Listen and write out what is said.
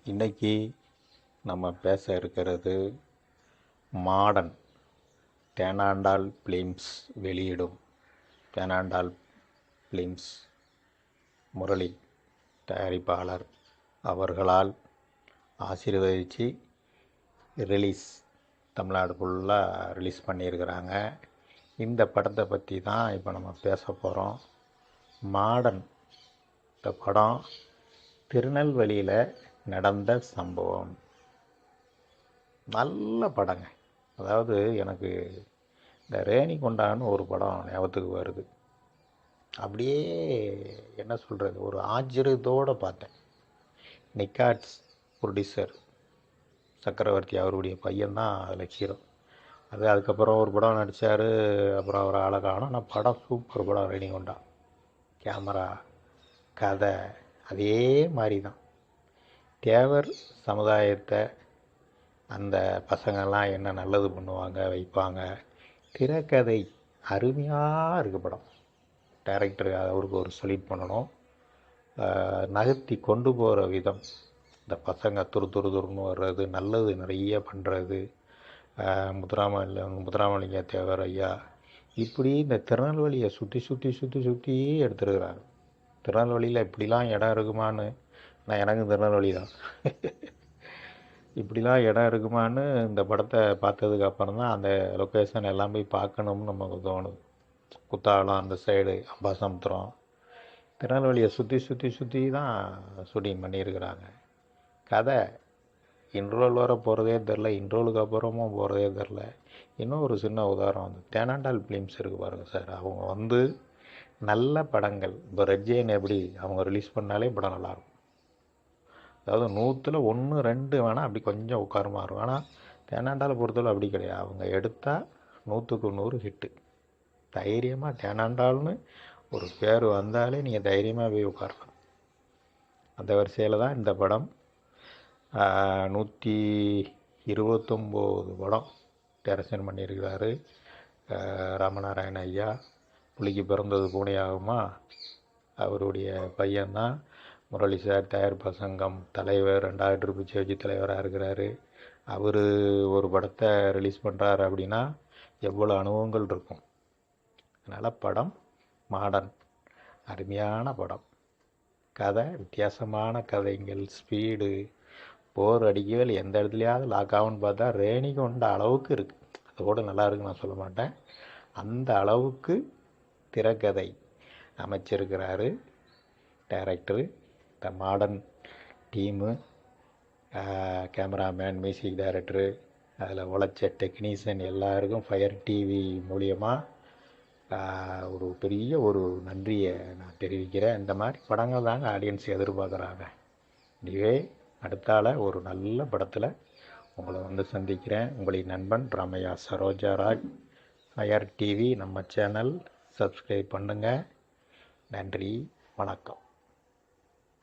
இன்றைக்கி நம்ம பேச இருக்கிறது மாடன் தேனாண்டாள் ஃபிலிம்ஸ் வெளியிடும் தேனாண்டாள் ஃபிலிம்ஸ் முரளி தயாரிப்பாளர் அவர்களால் ஆசீர்வதித்து ரிலீஸ் தமிழ்நாடு ஃபுல்லாக ரிலீஸ் பண்ணியிருக்கிறாங்க. இந்த படத்தை பற்றி தான் இப்போ நம்ம பேச போகிறோம். மாடன் இந்த படம் திருநெல்வேலியில் நடந்த சம்பவம். நல்ல படங்க. அதாவது எனக்கு இந்த ரேணிகொண்டான்னு ஒரு படம் ஞாபகத்துக்கு வருது. அப்படியே என்ன சொல்கிறது, ஒரு ஆச்சரியத்தோடு பார்த்தேன். நிக்காட்ஸ் ப்ரொடியூசர் சக்கரவர்த்தி அவருடைய பையன்தான் அதில் ஹீரோ. அதுக்கப்புறம் ஒரு படம் நடித்தார். அப்புறம் அவர் ஆளை காணும். ஆனால் படம் சூப்பர் படம். ரேணிகொண்டா கேமரா கதை அதே மாதிரி தான். தேவர் சமுதாயத்தை அந்த பசங்கள்லாம் என்ன நல்லது பண்ணுவாங்க வைப்பாங்க. திரைக்கதை அருமையாக இருக்குது படம். டைரக்டர் அவருக்கு ஒரு சல்யூட் பண்ணணும். நகர்த்தி கொண்டு போகிற விதம், இந்த பசங்க துருன்னு வர்றது, நல்லது நிறைய பண்ணுறது, முத்துராமலிங்க தேவர் ஐயா இப்படி இந்த திருநெல்வேலியை சுற்றி எடுத்துருக்கிறாங்க. திருநெல்வேலியில் இப்படிலாம் இடம் இருக்குமான்னு, நான் எனக்கு திருநெல்வேலி தான் இப்படிலாம் இடம் இருக்குமான்னு இந்த படத்தை பார்த்ததுக்கு அப்புறம் தான் அந்த லொக்கேஷன் எல்லாம் போய் பார்க்கணும்னு நமக்கு தோணுது. குத்தாலம் அந்த சைடு, அம்பாசமுத்திரம், திருநெல்வேலியை சுற்றி தான் ஷூட்டிங் பண்ணியிருக்கிறாங்க. கதை இன்ட்ரோல் வர போகிறதே தெரில, இன்ட்ரோலுக்கு அப்புறமும் போகிறதே தெரில. இன்னும் ஒரு சின்ன உதாரணம் வந்து தேனாண்டாள் ஃபிலிம்ஸ் இருக்குது பாருங்கள் சார். அவங்க வந்து நல்ல படங்கள், இப்போ ரெட்ஜெயின் எப்படி அவங்க ரிலீஸ் பண்ணாலே படம் நல்லாயிருக்கும். அதாவது 100ல் 1 2 வேணால் அப்படி கொஞ்சம் உட்காரமாக இருக்கும். ஆனால் தேனாண்டாளை பொறுத்தவரை அப்படி கிடையாது. அவங்க எடுத்தால் 100க்கு 100 ஹிட்டு. தைரியமாக தேனாண்டாள்னு ஒரு பேர் வந்தாலே நீங்கள் தைரியமாக போய் உட்காரலாம். அந்த வரிசையில் தான் இந்த படம் 129 படம் டைரக்ஷன் பண்ணியிருக்கிறாரு ராமநாராயண ஐயா. புலிக்கு பிறந்தது பூனை ஆகுமா, அவருடைய பையன்தான் முரளி சார். தயாரிப்பு சங்கம் தலைவர், 2 ட்ரிபிள் வச்சு தலைவராக இருக்கிறாரு. அவர் ஒரு படத்தை ரிலீஸ் பண்ணுறாரு அப்படின்னா எவ்வளோ அனுபவங்கள் இருக்கும். அதனால் படம் மாடன் அருமையான படம். கதை வித்தியாசமான கதைங்கள், ஸ்பீடு, போர் அடிக்கவே எந்த இடத்துலையாவது லாக் ஆகும்னு பார்த்தா ரேணிகொண்ட அளவுக்கு இருக்குது. அதோடு நல்லா இருக்குன்னு நான் சொல்ல மாட்டேன். அந்த அளவுக்கு திரைக்கதை அமைச்சிருக்கிறாரு டைரக்டரு. இந்த மாடன் டீமு, கேமராமேன், மியூசிக் டைரக்டரு, அதில் உழைச்ச டெக்னீஷியன் எல்லாருக்கும் ஃபயர் டிவி மூலியமாக ஒரு பெரிய ஒரு நன்றியை நான் தெரிவிக்கிறேன். இந்த மாதிரி படங்கள் தாங்க ஆடியன்ஸ் எதிர்பார்க்குறாங்க. இதுவே அடுத்தால ஒரு நல்ல படத்தில் உங்களை வந்து சந்திக்கிறேன். உங்களின் நண்பன் ராமையா சரோஜாராஜ். ஃபயர் டிவி நம்ம சேனல் சப்ஸ்கிரைப் பண்ணுங்கள். நன்றி, வணக்கம்.